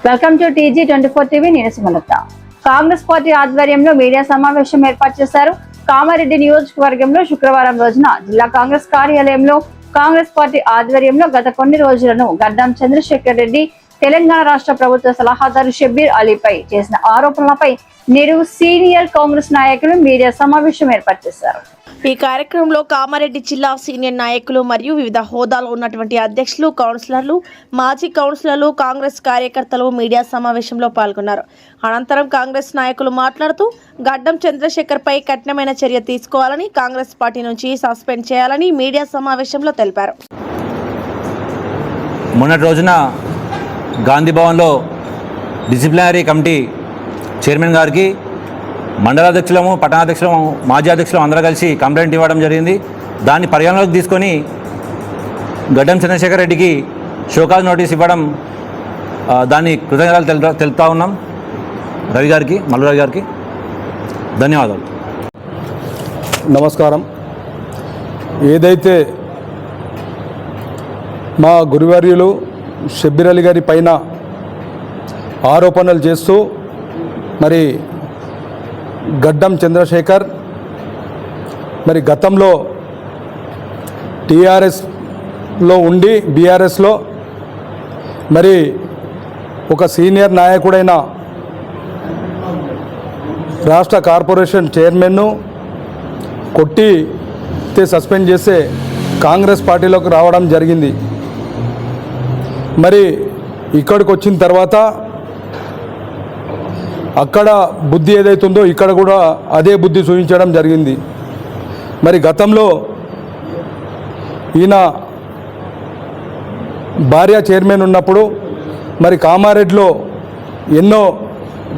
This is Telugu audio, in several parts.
Welcome to TG24 TV. నేను సుమలత. కాంగ్రెస్ పార్టీ ఆధ్వర్యంలో మీడియా సమావేశం ఏర్పాటు చేశారు. కామారెడ్డి నియోజకవర్గంలో శుక్రవారం రోజున జిల్లా కాంగ్రెస్ కార్యాలయంలో కాంగ్రెస్ పార్టీ ఆధ్వర్యంలో గత కొన్ని రోజులను గడ్డం చంద్రశేఖర్ రెడ్డి తెలంగాణ రాష్ట్ర ప్రభుత్వ సలహాదారు షబ్బీర్ అలీపై చేసిన ఆరోపణలపై నేడు సీనియర్ కాంగ్రెస్ నాయకులు మీడియా సమావేశం ఏర్పాటు చేశారు. ఈ కార్యక్రమంలో కామారెడ్డి జిల్లా సీనియర్ నాయకులు మరియు వివిధ హోదాలో ఉన్నటువంటి అధ్యక్షులు, కౌన్సిలర్లు, మాజీ కౌన్సిలర్లు, కాంగ్రెస్ కార్యకర్తలు మీడియా సమావేశంలో పాల్గొన్నారు. అనంతరం కాంగ్రెస్ నాయకులు మాట్లాడుతూ గడ్డం చంద్రశేఖర్ పై కఠినమైన చర్య తీసుకోవాలని, కాంగ్రెస్ పార్టీ నుంచి సస్పెండ్ చేయాలని మీడియా సమావేశంలో తెలిపారు. మొన్నటి రోజున గాంధీ భవన్లో డిసిప్లినరీ కమిటీ చైర్మన్ గారికి మండలాధ్యక్షులము, పట్టణాధ్యక్షులము, మాజీ అధ్యక్షులు అందరూ కలిసి కంప్లైంట్ ఇవ్వడం జరిగింది. దాన్ని పరిగణలోకి తీసుకొని గడ్డం చంద్రశేఖర్ రెడ్డికి షోకాజ్ నోటీస్ ఇవ్వడం, దాన్ని కృతజ్ఞతలు తెలుపుతా ఉన్నాం. రవి గారికి, మల్లు రవి గారికి ధన్యవాదాలు. నమస్కారం. ఏదైతే మా గురువర్యులు షబ్బీర్ అలీ గారి పైన ఆరోపణలు చేస్తూ మరి గడ్డం చంద్రశేఖర్ మరి గతంలో టీఆర్ఎస్లో ఉండి బీఆర్ఎస్లో మరి ఒక సీనియర్ నాయకుడైన రాష్ట్ర కార్పొరేషన్ చైర్మన్ను కొట్టి సస్పెండ్ చేసే కాంగ్రెస్ పార్టీలోకి రావడం జరిగింది. మరి ఇక్కడికి వచ్చిన తర్వాత అక్కడ బుద్ధి ఏదైతుందో ఇక్కడ కూడా అదే బుద్ధి చూపించడం జరిగింది. మరి గతంలో ఈయన భార్య చైర్మన్ ఉన్నప్పుడు మరి కామారెడ్డిలో ఎన్నో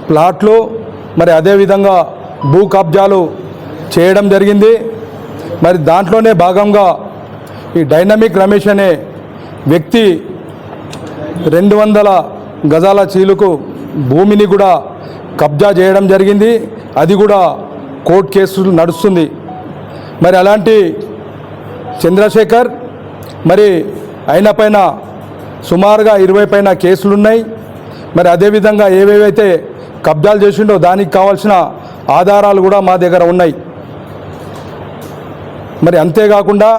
ప్లాట్లు మరి అదేవిధంగా భూ కబ్జాలు చేయడం జరిగింది. మరి దాంట్లోనే భాగంగా ఈ డైనమిక్ రమేష్ అనే వ్యక్తి 200 గజాల చీలుకు భూమిని కూడా కబ్జా చేయడం జరిగింది. అది కూడా కోర్టు కేసులు నడుస్తుంది. మరి అలాంటి చంద్రశేఖర్ మరి ఆయన పైన సుమారుగా 20 పైన కేసులున్నాయి. మరి అదేవిధంగా ఏవేవైతే కబ్జాలు చేసిండో దానికి కావాల్సిన ఆధారాలు కూడా మా దగ్గర ఉన్నాయి. మరి అంతేకాకుండా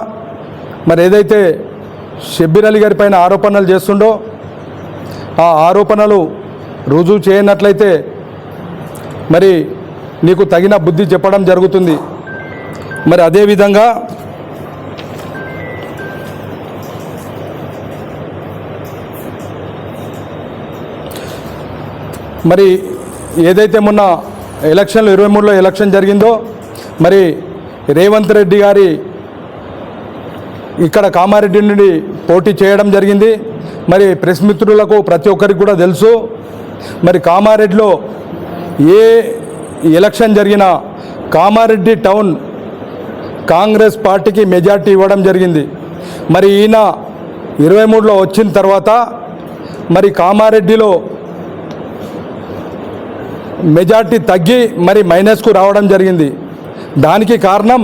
మరి ఏదైతే షబ్బీర్ అలీ గారి పైన ఆరోపణలు చేస్తుండో ఆ ఆరోపణలు రుజువు చేయనట్లయితే మరి నీకు తగిన బుద్ధి చెప్పడం జరుగుతుంది. మరి అదేవిధంగా మరి ఏదైతే మొన్న ఎలక్షన్లు 23లో ఎలక్షన్ జరిగిందో మరి రేవంత్ రెడ్డి గారి ఇక్కడ కామారెడ్డి నుండి పోటీ చేయడం జరిగింది. మరి ప్రెస్ మిత్రులకు ప్రతి ఒక్కరికి కూడా తెలుసు. మరి కామారెడ్డిలో ఏ ఎలక్షన్ జరిగినా కామారెడ్డి టౌన్ కాంగ్రెస్ పార్టీకి మెజార్టీ ఇవ్వడం జరిగింది. మరి ఈయన 23లో వచ్చిన తర్వాత మరి కామారెడ్డిలో మెజార్టీ తగ్గి మరి మైనస్కు రావడం జరిగింది. దానికి కారణం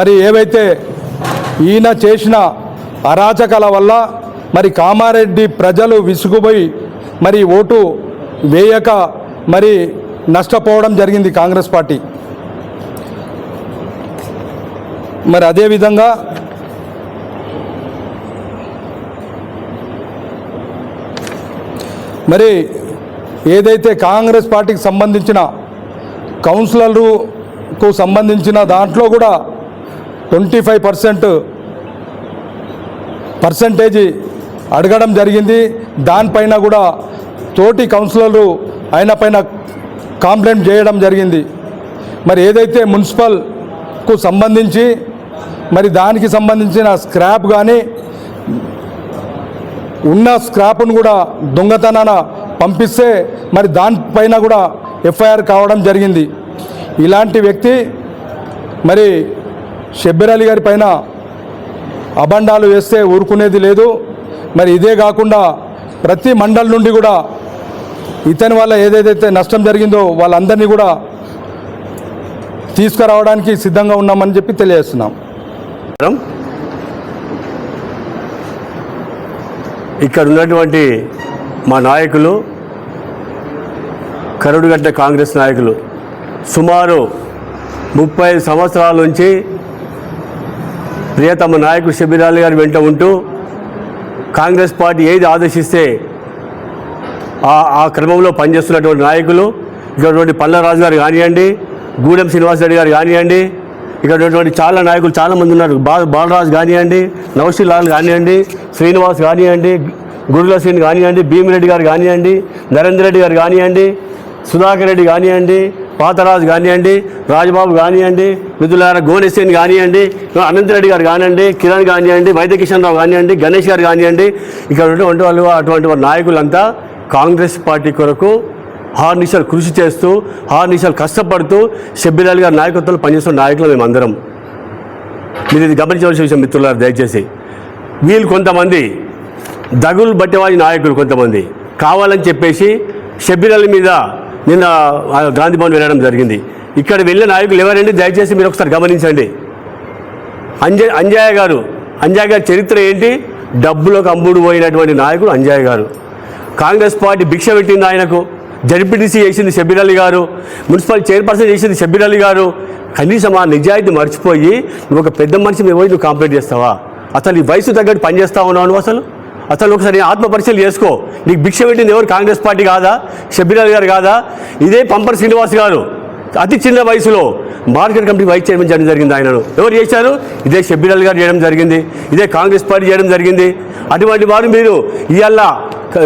మరి ఏవైతే ఈయన చేసిన అరాచకాల వల్ల మరి కామారెడ్డి ప్రజలు విసుగుపోయి మరి ఓటు వేయక మరి నష్టపోవడం జరిగింది కాంగ్రెస్ పార్టీ. మరి అదేవిధంగా మరి ఏదైతే కాంగ్రెస్ పార్టీకి సంబంధించిన కౌన్సిలర్కు సంబంధించిన దాంట్లో కూడా 25% అడగడం జరిగింది. దానిపైన కూడా తోటి కౌన్సిలర్లు ఆయన పైన కంప్లైంట్ చేయడం జరిగింది. మరి ఏదైతే మున్సిపల్కు సంబంధించి మరి దానికి సంబంధించిన స్క్రాప్ కానీ ఉన్న స్క్రాప్ను కూడా దొంగతనాన పంపిస్తే మరి దానిపైన కూడా FIR కావడం జరిగింది. ఇలాంటి వ్యక్తి మరి షబ్బీర్ అలీ గారి పైన అబండాలు వేస్తే ఊరుకునేది లేదు. మరి ఇదే కాకుండా ప్రతి మండల్ నుండి కూడా ఇతని వల్ల ఏదైతే నష్టం జరిగిందో వాళ్ళందరినీ కూడా తీసుకురావడానికి సిద్ధంగా ఉన్నామని చెప్పి తెలియజేస్తున్నాం. ఇక్కడ ఉన్నటువంటి మా నాయకులు కరుడుగట్ట కాంగ్రెస్ నాయకులు సుమారు 30 సంవత్సరాల నుంచి ప్రియతమ నాయకుడు షబ్బీర్ అలీ గారి వెంట ఉంటూ కాంగ్రెస్ పార్టీ ఏది ఆదేశిస్తే ఆ క్రమంలో పనిచేస్తున్నటువంటి నాయకులు ఇక్కడ పల్లరాజు గారు కానివ్వండి, గూడెం శ్రీనివాసరెడ్డి గారు కానివ్వండి, ఇక్కడ ఉన్నటువంటి చాలా నాయకులు చాలామంది ఉన్నారు. బాలరాజు కానివ్వండి, నౌషీర్ లాల్ కానివ్వండి, శ్రీనివాస్ కానివ్వండి, గురుల శ్రీని కానివ్వండి, భీమిరెడ్డి గారు కానివ్వండి, నరేందర్ రెడ్డి గారు కానివ్వండి, సుధాకర్ రెడ్డి కానివ్వండి, పాతరాజు కానివ్వండి, రాజబాబు కానివ్వండి, మిథులార గోనెసేన్ కానివ్వండి, అనంతరెడ్డి గారు కానివ్వండి, కిరణ్ కానివ్వండి, వైద్యకిషన్ రావు కానివ్వండి, గణేష్ గారు కానివ్వండి, ఇక్కడ ఉన్నటువంటి వాళ్ళు అటువంటి నాయకులంతా కాంగ్రెస్ పార్టీ కొరకు హార్నిషాలు కృషి చేస్తూ హార్నిషాలు కష్టపడుతూ షబ్బీర్ అలీ గారి నాయకత్వంలో పనిచేస్తున్న నాయకులు మేమందరం. మీరు ఇది గమనించవలసిన విషయం మిత్రులారు. దయచేసి వీళ్ళు కొంతమంది దగులు బట్టేవాడి నాయకులు కొంతమంది కావాలని చెప్పేసి షబ్బీర్ అలీ మీద నిన్న గాంధీ భవన్ వెళ్ళడం జరిగింది. ఇక్కడ వెళ్ళే నాయకులు ఎవరండి? దయచేసి మీరు ఒకసారి గమనించండి. అంజయ్య గారు చరిత్ర ఏంటి? డబ్బులకు అమ్ముడు పోయినటువంటి నాయకుడు అంజయ్య గారు. కాంగ్రెస్ పార్టీ భిక్ష పెట్టింది ఆయనకు. జడ్పీటీసీ చేసింది షబ్బీర్ అలీ గారు, మున్సిపల్ చైర్పర్సన్ చేసింది షబ్బీర్ అలీ గారు. కనీసం ఆ నిజాయితీ మర్చిపోయి నువ్వు ఒక పెద్ద మనిషి మీద పోయి నువ్వు కంప్లైంట్ చేస్తావా? అసలు ఈ వయసు తగ్గట్టు పనిచేస్తా ఉన్నావు నువ్వు? అసలు ఒకసారి ఆత్మ పరిశీలన చేసుకో. నీకు భిక్ష పెట్టింది ఎవరు? కాంగ్రెస్ పార్టీ కాదా? షబ్బీర్ అలీ గారు కాదా? ఇదే పంపర్ శ్రీనివాస్ గారు అతి చిన్న వయసులో మార్కెట్ కమిటీ వైస్ చైర్మన్ చేయడం జరిగింది. ఆయనను ఎవరు చేశారు? ఇదే షబ్బీర్ అలీ గారు చేయడం జరిగింది, ఇదే కాంగ్రెస్ పార్టీ చేయడం జరిగింది. అటువంటి వారు మీరు ఇవాళ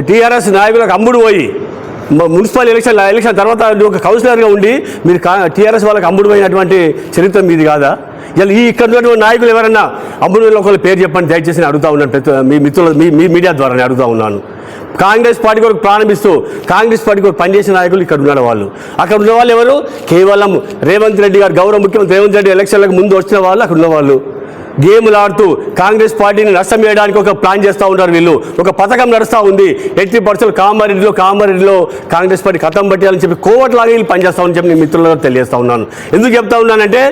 టీఆర్ఎస్ నాయకులకు అమ్ముడు పోయి మున్సిపల్ ఎలక్షన్ తర్వాత ఒక కౌన్సిలర్గా ఉండి మీరు టీఆర్ఎస్ వాళ్ళకి అమ్ముడు పోయినటువంటి చరిత్ర మీది కాదా? ఇలా ఇక్కడ ఉన్నటువంటి నాయకులు ఎవరన్నా అమ్ముడు ఒకళ్ళ పేరు చెప్పండి దయచేసి అడుగుతా ఉన్నాను. మీ మిత్రులు మీ మీడియా ద్వారా అడుగుతా ఉన్నాను. కాంగ్రెస్ పార్టీ కొరకు ప్రారంభిస్తూ కాంగ్రెస్ పార్టీ కొరకు పనిచేసిన నాయకులు ఇక్కడ ఉన్న వాళ్ళు. అక్కడ ఉన్న వాళ్ళు ఎవరు? కేవలం రేవంత్ రెడ్డి గారు, గౌరవ ముఖ్యమంత్రి రేవంత్ రెడ్డి ఎలక్షన్లకు ముందు వచ్చిన వాళ్ళు అక్కడ ఉన్న వాళ్ళు. గేములు ఆడుతూ కాంగ్రెస్ పార్టీని నష్టం చేయడానికి ఒక ప్లాన్ చేస్తూ ఉన్నారు వీళ్ళు. ఒక పథకం నడుస్తూ ఉంది. 80% కామారెడ్డిలో కాంగ్రెస్ పార్టీ కథం పట్టాలని చెప్పి కోవట్లాగా వీళ్ళు పనిచేస్తామని చెప్పి నేను మిత్రులకు తెలియజేస్తా ఉన్నాను. ఎందుకు చెప్తా ఉన్నానంటే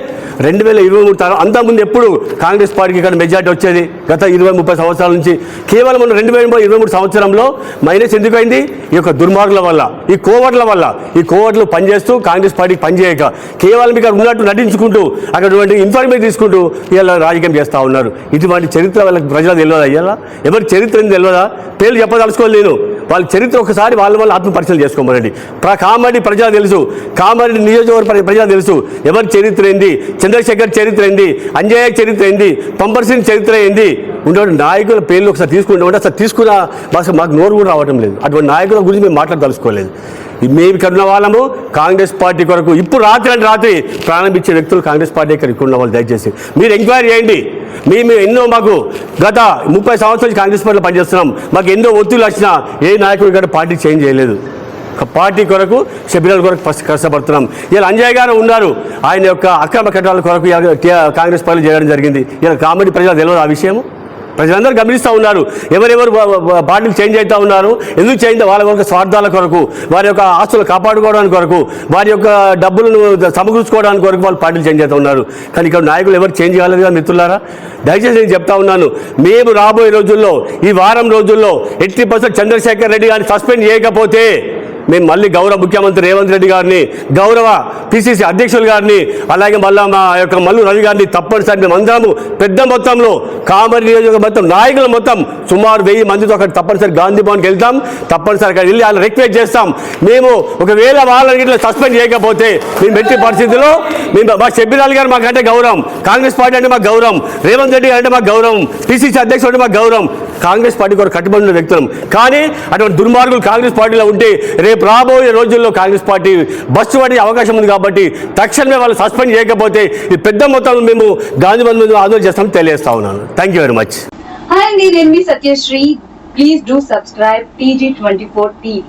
2023 అంతకుముందు ఎప్పుడు కాంగ్రెస్ పార్టీకి ఇక్కడ మెజార్టీ వచ్చేది? గత 20-30 సంవత్సరాల నుంచి. కేవలం 2023 సంవత్సరంలో మైనస్ ఎందుకైంది? ఈ యొక్క దుర్మార్గుల వల్ల, ఈ కోవట్ల వల్ల. ఈ కోవట్లు పనిచేస్తూ కాంగ్రెస్ పార్టీకి పనిచేయక కేవలం ఇక్కడ ఉన్నట్టు నటించుకుంటూ అక్కడ ఇన్ఫర్మేషన్ తీసుకుంటూ ఇలా రాజకీయం చేస్తూ ఉన్నారు. ఇటువంటి చరిత్ర వాళ్ళకి ప్రజలకు తెలియదా? అయ్యాలా ఎవరి చరిత్ర ఏంది తెలియదా? పేర్లు చెప్పదలుచుకోవాలి నేను. వాళ్ళ చరిత్ర ఒకసారి వాళ్ళ ఆత్మ పరిశీలన చేసుకోమనండి. కామారెడ్డి ప్రజలకు తెలుసు, కామారెడ్డి నియోజకవర్గ ప్రజలకు తెలుసు ఎవరి చరిత్ర ఏంది, చంద్రశేఖర్ చరిత్ర ఏంది, అంజయ్య చరిత్ర ఏంది, పంపర్ సింగ్ చరిత్ర ఏంది. ఉన్నటువంటి నాయకుల పేర్లు ఒకసారి తీసుకుంటామంటే అసలు తీసుకున్న మాకు నోరు కూడా రావటం లేదు. అటువంటి నాయకుల గురించి మేము మాట్లాడదలుచుకోలేదు. మేము ఇక్కడ ఉన్న వాళ్ళము కాంగ్రెస్ పార్టీ కొరకు ఇప్పుడు రాత్రి ప్రారంభించే వ్యక్తులు కాంగ్రెస్ పార్టీ ఇక్కడ ఉన్న వాళ్ళు. దయచేసి మీరు ఎంక్వైరీ చేయండి. మేము ఎన్నో మాకు గత 30 సంవత్సరాల నుంచి కాంగ్రెస్ పార్టీలో పనిచేస్తున్నాం. మాకు ఎన్నో ఒత్తిళ్ళు వచ్చినా ఏ నాయకుడు ఇక్కడ పార్టీ చేంజ్ చేయలేదు. పార్టీ కొరకు షబ్బీర్ అలీ కొరకు ఫస్ట్ కష్టపడుతున్నాం. ఇలా అంజయ్య గారు ఉన్నారు. ఆయన యొక్క అక్రమ కట్టాల కొరకు కాంగ్రెస్ పార్టీ చేయడం జరిగింది. ఇలా కామెడీ ప్రజలకు తెలియదు ఆ విషయం. ప్రజలందరూ గమనిస్తూ ఉన్నారు. ఎవరెవరు పార్టీలు చేంజ్ అవుతూ ఉన్నారు, ఎందుకు చేంజ్? వాళ్ళ యొక్క స్వార్థాల కొరకు, వారి యొక్క ఆస్తులు కాపాడుకోవడానికి కొరకు, వారి యొక్క డబ్బులను సమకూర్చుకోవడానికి కొరకు వాళ్ళు పార్టీలు చేంజ్ అవుతూ ఉన్నారు. కానీ ఇక్కడ నాయకులు ఎవరు చేంజ్ కాలేదు కదా మిత్రులారా. దయచేసి నేను చెప్తా ఉన్నాను, మేము రాబోయే రోజుల్లో ఈ వారం రోజుల్లో 80% చంద్రశేఖర్ రెడ్డి గారిని సస్పెండ్ చేయకపోతే మేము మళ్ళీ గౌరవ ముఖ్యమంత్రి రేవంత్ రెడ్డి గారిని, గౌరవ పిసిసి అధ్యక్షులు గారిని, అలాగే మళ్ళీ మా యొక్క మల్లు రవి గారిని తప్పనిసరి మేము అందరము పెద్ద మొత్తంలో కామారెడ్డి నియోజకవర్గ మొత్తం నాయకులు మొత్తం సుమారు 1000 మందితో అక్కడ తప్పనిసరి గాంధీ భవన్కి వెళ్తాం. తప్పనిసరి అక్కడ వెళ్ళి వాళ్ళని రిక్వెస్ట్ చేస్తాం. మేము ఒకవేళ వాళ్ళని ఇట్లా సస్పెండ్ చేయకపోతే మేము ఎట్టి పరిస్థితుల్లో మా షబ్బీర్ అలీ గారు మాకంటే గౌరవం, కాంగ్రెస్ పార్టీ అంటే మాకు గౌరవం, రేవంత్ రెడ్డి గారు అంటే మాకు గౌరవం, పిసిసి అధ్యక్షుడు అంటే మాకు గౌరవం. కాంగ్రెస్ పార్టీ కూడా కట్టుబడి ఉన్న వ్యక్తులం. కానీ అటువంటి దుర్మార్గులు కాంగ్రెస్ పార్టీలో ఉంటే రేపు రాబోయే రోజుల్లో కాంగ్రెస్ పార్టీ బస్సు పడే అవకాశం ఉంది. కాబట్టి తక్షణమే వాళ్ళు సస్పెండ్ చేయకపోతే ఈ పెద్ద మొత్తంలో మేము గాంధీ బంద్ మీద ఆందోళన చేస్తామని తెలియజేస్తా ఉన్నాను. Thank you very much. Hi అండి, నేను మీ Satyasri. Please do subscribe TG24 TV.